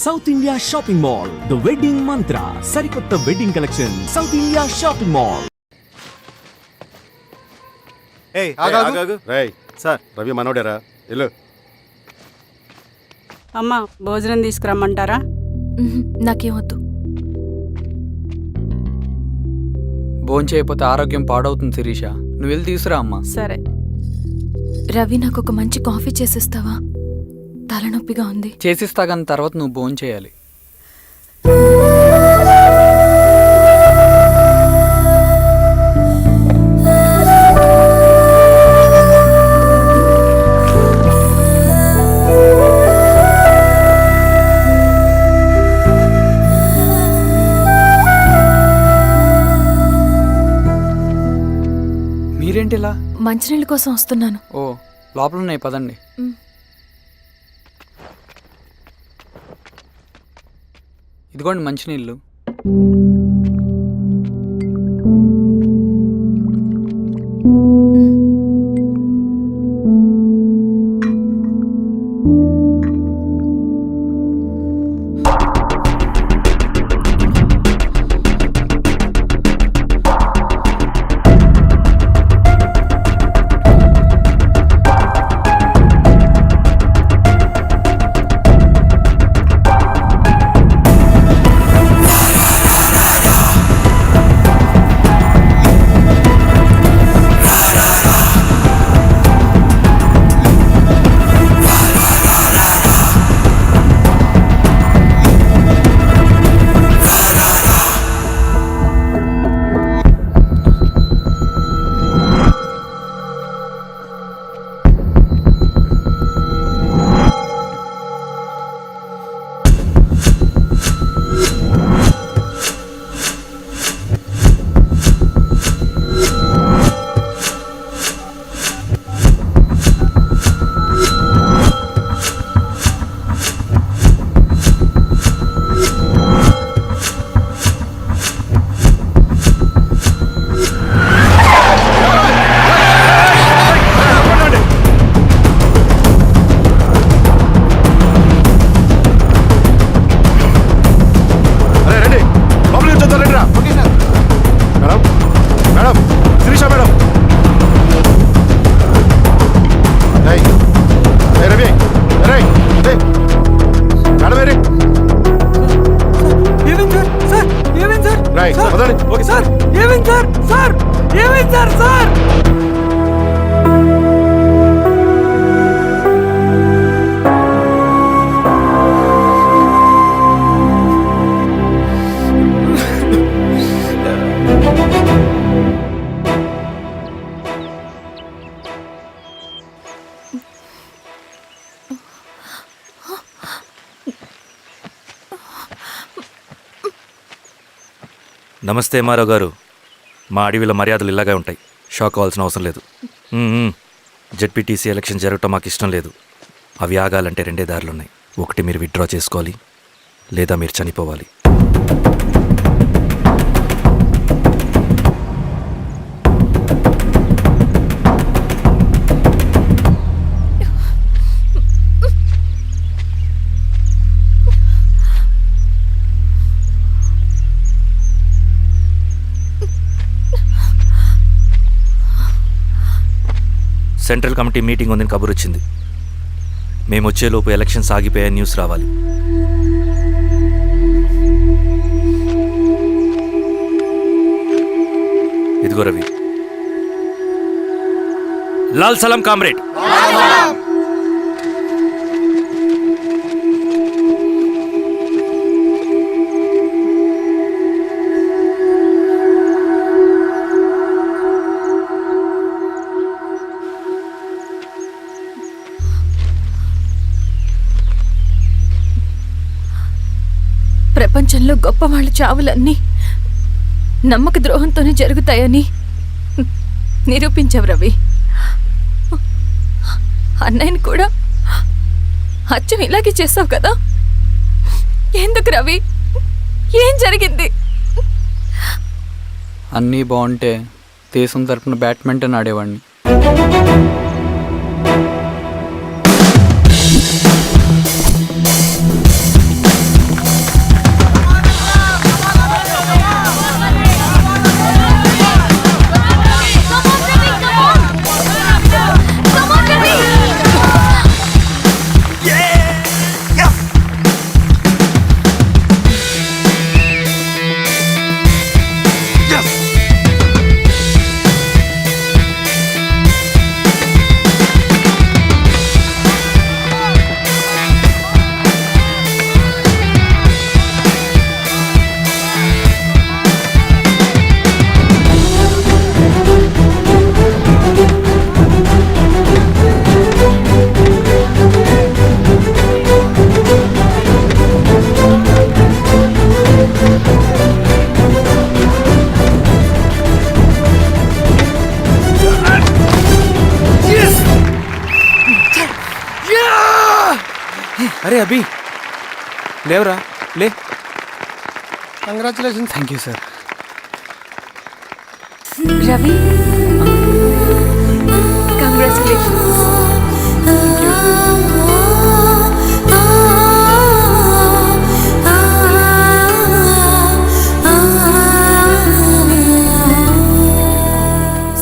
South India shopping mall, the wedding Mantra, సరికొత్త wedding collection, South India shopping mall. Sir Ravi మనోడేరా ఇల్లు. అమ్మా భోజనం తీసుకురమ్మంటారా? నాకేమొద్దు. భోంచేయకపోతే ఆరోగ్యం పాడవుతుంది శిరీష. నువ్వు వెళ్ళి తీసురా అమ్మా. సరే. రవి, నాకు ఒక మంచి కాఫీ చేసిస్తావా? తలనొప్పిగా ఉంది. చేసిస్తా కానీ తర్వాత నువ్వు భోంచేయాలి. మీరేంటిలా? మంచినీళ్ళ కోసం వస్తున్నాను. ఓ లోపల ఉన్నాయి, పదండి. ఇదిగోండి మంచినీళ్ళు. నమస్తే మారావు గారు. మా అడవిలో మర్యాదలు ఇలాగే ఉంటాయి. షాక్ అవ్వాల్సిన అవసరం లేదు. జెడ్పీటీసీ ఎలక్షన్ జరగటం మాకు ఇష్టం లేదు. అవి ఆగాలంటే రెండే దారులున్నాయి. ఒకటి మీరు విత్డ్రా చేసుకోవాలి, లేదా మీరు చనిపోవాలి. సెంట్రల్ కమిటీ మీటింగ్ ఉందని కబురు వచ్చింది. మేము వచ్చేలోపు ఎలక్షన్స్ ఆగిపోయే న్యూస్ రావాలి. ఇదిగో రవి. లాల్ సలాం కామ్రేడ్. ప్రపంచంలో గొప్ప వాళ్ళ చావులన్నీ నమ్మక ద్రోహంతోనే జరుగుతాయని నిరూపించావు రవి. అన్నయ్యని కూడా అచ్చం ఇలాగే చేస్తావు కదా? ఎందుకు రవి? ఏం జరిగింది? అన్నీ బాగుంటే దేశం తరపున బ్యాడ్మింటన్ ఆడేవాడిని. అభి లేవరా లే. Congratulations. Thank you sir. Ravi congratulations.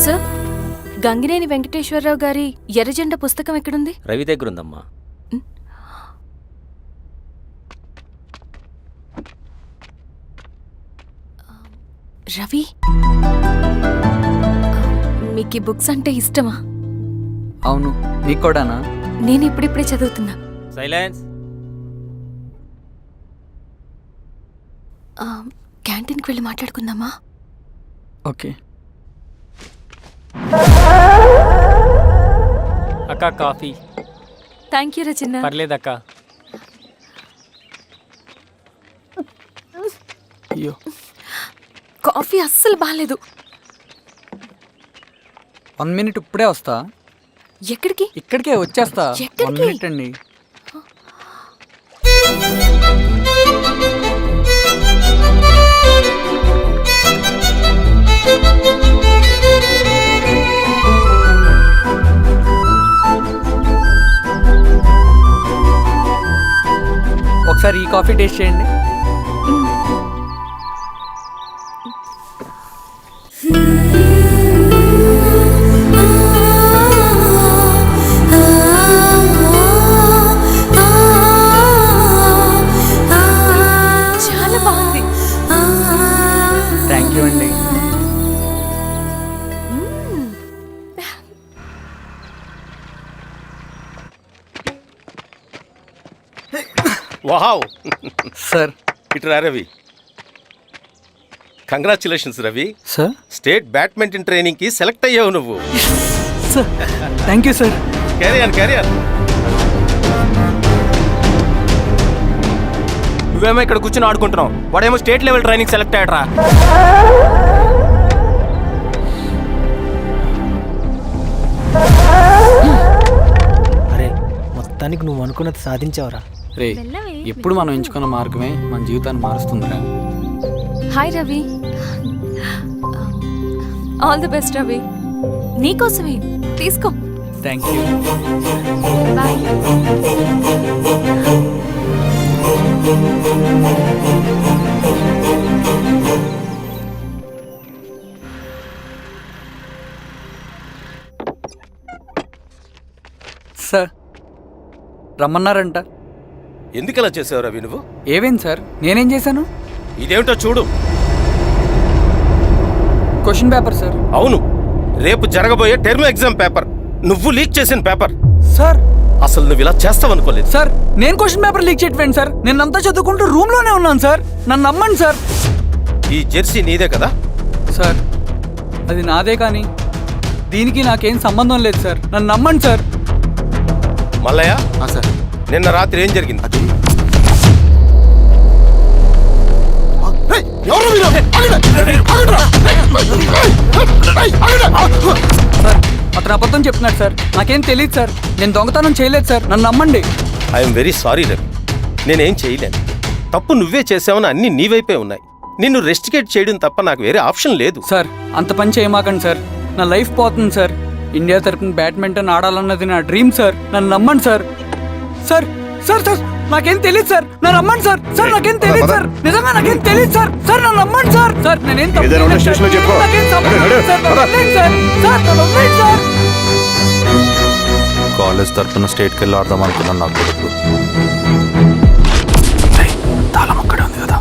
Sir, Gangineni Venkateswararao గారి ఎర్రజెండా పుస్తకం ఎక్కడుంది? రవి దగ్గర ఉందమ్మా. రవి, మీకు ఈ బుక్స్ అంటే ఇష్టమా? అవును, నీకు కూడానా? నేను ఇప్పుడిప్పుడే చదువుతున్నా. సైలెన్స్. క్యాంటీన్కి వెళ్ళి మాట్లాడుకుందామా? ఓకే. అక్క కాఫీ. థ్యాంక్ యూ రచన. పర్లేదక్క. అయ్యో, కాఫీ అస్సలు బాగాలేదు. 1 minute ఇప్పుడే వస్తా. ఎక్కడికి? ఇక్కడికే వచ్చేస్తా. ఎక్కడికి? 1 minute అండి. ఒకసారి ఈ కాఫీ టేస్ట్ చేయండి. చాలా బాగుంది. థ్యాంక్ యూ అండి. వావ్. సార్. ఇటురా Ravi. Congratulations Ravi. Sir. State badminton ట్రైనింగ్కి సెలెక్ట్ అయ్యావు నువ్వు. Sir thank you sir. Career. నువ్వేమో ఇక్కడ కూర్చొని ఆడుకుంటున్నావు, వాడేమో స్టేట్ లెవెల్ ట్రైనింగ్ సెలెక్ట్ అయ్యాడ్రా. అరే, మొత్తానికి నువ్వు అనుకున్నది సాధించావురా. రే, ఎప్పుడు మనం ఎంచుకున్న మార్గమే మన జీవితాన్ని మారుస్తుందిరా. Hi Ravi. All the best Ravi. నీకోసమే, తీసుకో. Thank you. బాయ్. సార్, రమ్మన్నారంట. ఎందుకు అలా చేసావు రవి నువ్వు? ఏవేంటి సార్, నేనేం చేశాను? ఇదేమిటో చూడు. Question paper sir. అవును, రేపు జరగబోయే టర్మ్ ఎగ్జామ్ పేపర్. నువ్వు లీక్ చేసిన పేపర్. సార్, అసలు నువ్వు ఇలా చేస్తావనుకోలేదు. సార్ నేను క్వశ్చన్ పేపర్ లీక్ చేయట్లేండి సార్. నేనంతా చదువుకుంటూ రూమ్లోనే ఉన్నాను సార్. నన్ను నమ్మండి సార్. ఈ జెర్సీ నీదే కదా? సార్, అది నాదే, కానీ దీనికి నాకేం సంబంధం లేదు సార్. నన్ను నమ్మండి సార్. మల్లయ్య, సార్, నిన్న రాత్రి ఏం జరిగింది? సార్, అతను అబద్ధం చెప్తున్నాడు సార్. నాకేం తెలియదు సార్. నేను దొంగతనం చేయలేదు సార్. నన్ను నమ్మండి. I'm very sorry Ravi. నేనేం చేయలేను. తప్పు నువ్వే చేసావని అన్ని నీ వైపే ఉన్నాయి. నిన్ను రెస్టికేట్ చేయడం తప్ప నాకు వేరే ఆప్షన్ లేదు. సార్, అంత పని చేయమాకండి సార్. నా లైఫ్ పోతుంది సార్. ఇండియా తరపున బ్యాడ్మింటన్ ఆడాలన్నది నా డ్రీమ్ సార్. నన్ను నమ్మండి సార్. సార్ సార్ సార్ నాకేం తెలియదు సార్. నన్ను నమ్మండి సార్. సార్ నాకేం తెలియదు సార్. నిజంగా నాకేం తెలియదు సార్. సార్ నన్ను నమ్మండి సార్. సార్ నేనేం తప్పు చేయలేదు సార్. నాకేం సంబంధం లేదు సార్. నన్ను వదిలేయండి సార్. సార్ నన్ను వదిలేయండి సార్. కాలేజ్ తరఫున స్టేట్కి వెళ్ళి ఆడదాం అనుకున్నాను. నా కొడుకు తాళం అక్కడే ఉంది కదా.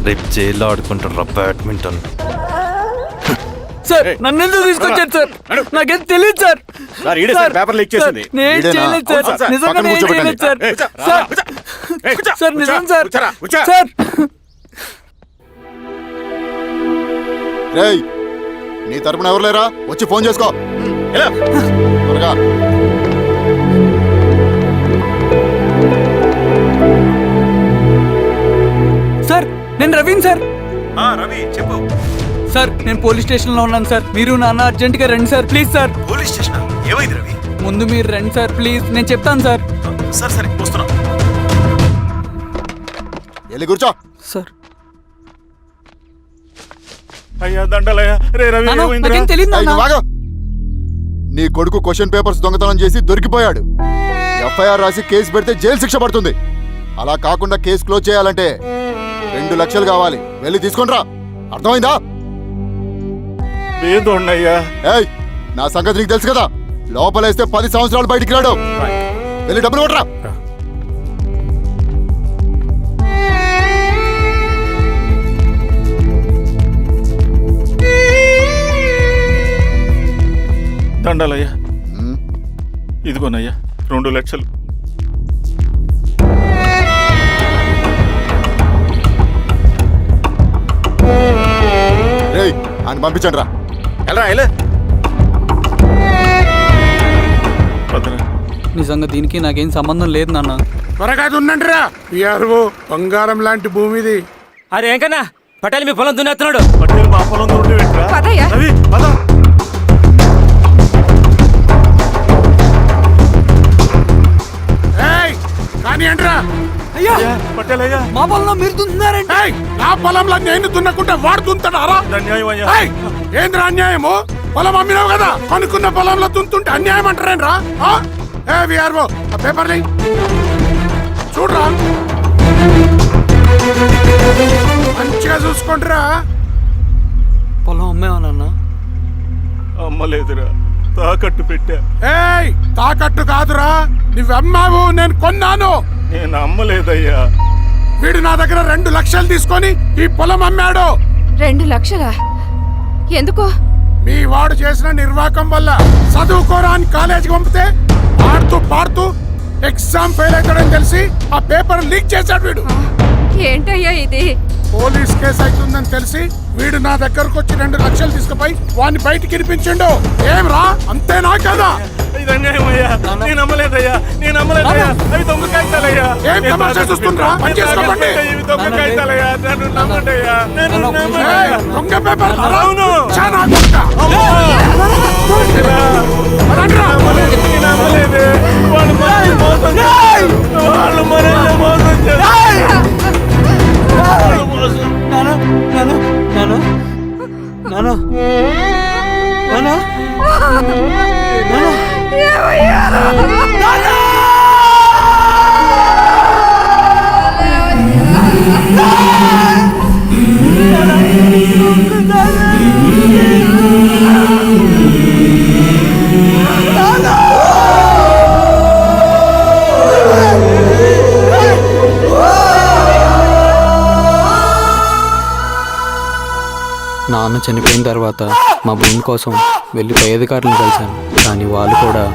రేపు జైల్లో ఆడుకుంటారా బ్యాడ్మింటన్? సార్ నన్ను ఎందుకు తీసుకొచ్చారు సార్? నాకేం తెలియదు సార్. సార్, ఈడే సార్ పేపర్ లీక్ చేసింది. నేను చేయలేదు సార్. నిజంగా నేను చేయలేదు సార్. సార్ నిజం సార్. సార్ రేయ్, నీ తరపున ఎవరు లేరా? వచ్చి ఫోన్ చేసుకో. త్వరగా. సార్ నేను రవీన్ సార్. రవి చెప్పు. సార్ నేను పోలీస్ స్టేషన్లో ఉన్నాను సార్. మీరు నాన్న అర్జెంటుగా రండి sir, please sir. Police station ఏమైంది రవి? ముందు మీరు రండి సార్ ప్లీజ్, నేను చెప్తాను సార్. సరే సరే వస్తున్నా. వెళ్ళి కూర్చో. సార్ అయ్యా దండలయ్యా. రే రవి నాన్న, ఏమైందిరా? నాకేం తెలియదు ఏయ్, నాన్న. నువ్వు ఆగు. నీ కొడుకు క్వశ్చన్ పేపర్స్ దొంగతనం చేసి దొరికిపోయాడు. ఎఫ్ఐఆర్ రాసి కేసు పెడితే జైలు శిక్ష పడుతుంది. అలా కాకుండా కేసు క్లోజ్ చేయాలంటే 2 లక్షలు కావాలి. వెళ్ళి తీసుకొనిరా. అర్థమైందా? ఏదోన్నయ్యా. ఏయ్, నా సంగతి నీకు తెలుసు కదా. లోపలేస్తే 10 సంవత్సరాలు బయటికి రాడు. వెళ్ళి డబ్బులు కొట్టరా. దండలయ్యా. ఇదిగోనయ్యా 2 లక్షలు. రేయ్, ఆయన పంపించండి రా. భద్రా. నిజంగా దీనికి నాకేం సంబంధం లేదు నాన్న. త్వరగా దున్నండిరా. పిఆర్ఓ బంగారం లాంటి భూమిది. అరే ఏంకన్నా పటేల్ మీ పొలం దున్నేస్తున్నాడు. పటేల్ మా పొలం దూరం పెట్టరా. రవి పద. ఏయ్, కానీ అంటరా. అయ్యా పటేల్ అయ్యా. మా పొలంలో మీరు దున్నుతున్నారండి. ఏయ్, నా పొలంలో నేను దున్నకుంటే వాడు దున్నుతాడారా? అన్యాయం అయ్యా. ఏయ్, ఏంద్రా అన్యాయము? పొలం అమ్మినావు కదా, కొనుక్కున్న పొలంలో దున్నుతుంటే అన్యాయం అంటారేంట్రా? ఏ విఆర్ఓ ఆ పేపర్లు చూడరా, మంచిగా చూసుకోండిరా. పొలం అమ్మేవా నాన్న? అమ్మలేదురా, తాకట్టు పెట్టా. ఏయ్, తాకట్టు కాదురా, నువ్వు అమ్మావు, నేను కొన్నాను. నేను అమ్మలేదయ్యా. వీడు నా దగ్గర 2 లక్షలు తీసుకొని ఈ పొలం అమ్మాడు. 2 లక్షలా? ఎందుకు? మీ వాడు చేసిన నిర్వాకం వల్ల చదువుకోరా అని కాలేజీకి పంపితే ఆడుతూ పాడుతూ ఎగ్జామ్ ఫెయిల్ అవుతాడని తెలిసి ఆ పేపర్ లీక్ చేశాడు వీడు. ఏంటయ్యా ఇది? పోలీస్ కేసు అవుతుందని తెలిసి వీడు నా దగ్గరకు వచ్చి 2 లక్షలు తీసుకుపోయి వాడిని బయటికి వినిపించిండు. ఏం రా, అంతేనా కదా? ఇది అన్యాయం అయ్యా. నేను అమ్మలేదయ్యా. నేను అమ్మలేదయ్యా. అవి దొంగ కాగితాలయ్యా. ఏం తమాషా చూస్తుండ్రా? పని చేసుకోకండి. ఇవి దొంగ కాగితాలయ్యా. నన్ను నమ్మండయ్యా. నేను నమ్మనయ్యా. ఏయ్, దొంగ పేపర్ అవును. చాలా కొత్త. నేను అమ్మలేదే. వాళ్ళు మనల్ని మోసం చేశారు. వాళ్ళు మనల్ని మోసం చేశారు. నాన్న నాన్న నాన్న నాన్న నాన్న నాన్న చనిపోయిన తర్వాత మా భూమి కోసం వెళ్ళి పై అధికారులను కలిశాను, కానీ వాళ్ళు కూడా